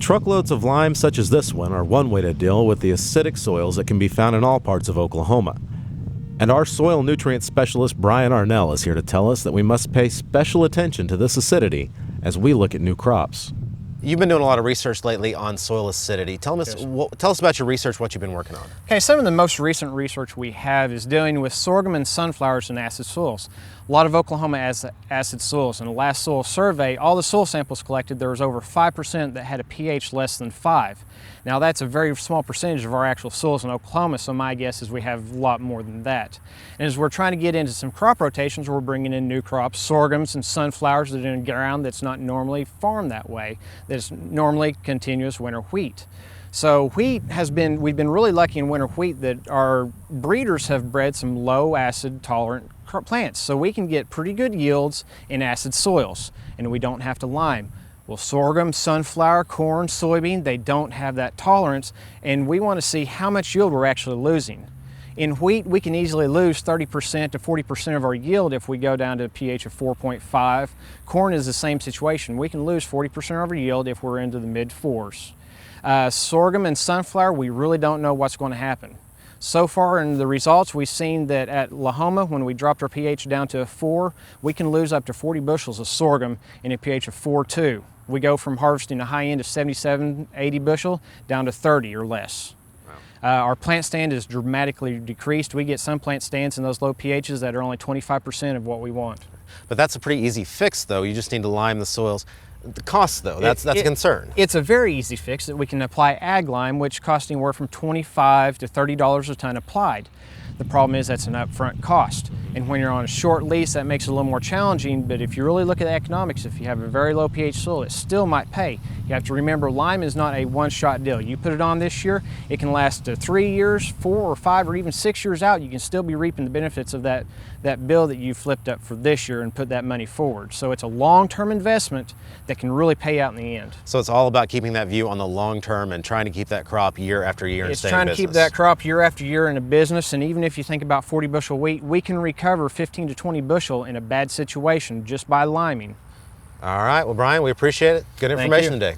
Truckloads of lime such as this one are one way to deal with the acidic soils that can be found in all parts of Oklahoma. And our soil nutrient specialist Brian Arnall is here to tell us that we must pay special attention to this acidity as we look at new crops. You've been doing a lot of research lately on soil acidity. Tell us about your research, what you've been working on. Okay, some of the most recent research we have is dealing with sorghum and sunflowers in acid soils. A lot of Oklahoma has acid soils. In the last soil survey, all the soil samples collected, there was over 5% that had a pH less than 5. Now that's a very small percentage of our actual soils in Oklahoma, so my guess is we have a lot more than that. And as we're trying to get into some crop rotations, we're bringing in new crops, sorghums and sunflowers that are in ground that's not normally farmed that way, that's normally continuous winter wheat. So wheat we've been really lucky in winter wheat that our breeders have bred some low acid tolerant plants. So we can get pretty good yields in acid soils and we don't have to lime. Well, sorghum, sunflower, corn, soybean, they don't have that tolerance, and we want to see how much yield we're actually losing. In wheat, we can easily lose 30% to 40% of our yield if we go down to a pH of 4.5. Corn is the same situation. We can lose 40% of our yield if we're into the mid-4s. Sorghum and sunflower, we really don't know what's going to happen. So far in the results, we've seen that at Lahoma, when we dropped our pH down to a 4, we can lose up to 40 bushels of sorghum in a pH of 4.2. We go from harvesting a high end of 77, 80 bushel down to 30 or less. Wow. Our plant stand is dramatically decreased. We get some plant stands in those low pHs that are only 25% of what we want. But that's a pretty easy fix, though. You just need to lime the soils. The cost, though, that's a concern. It's a very easy fix that we can apply ag lime, which costs anywhere from $25 to $30 a ton applied. The problem is that's an upfront cost. And when you're on a short lease, that makes it a little more challenging, but if you really look at the economics, if you have a very low pH soil, it still might pay. You have to remember, lime is not a one-shot deal. You put it on this year, it can last 3 years, 4 or 5 or even 6 years out. You can still be reaping the benefits of that bill that you flipped up for this year and put that money forward. So it's a long-term investment that can really pay out in the end. So it's all about keeping that view on the long term and trying to keep that crop year after year and stay in business. It's trying to keep that crop year after year in a business, and even if you think about 40 bushel wheat, we can recover 15 to 20 bushel in a bad situation just by liming. All right, well, Brian, we appreciate it. Good information today.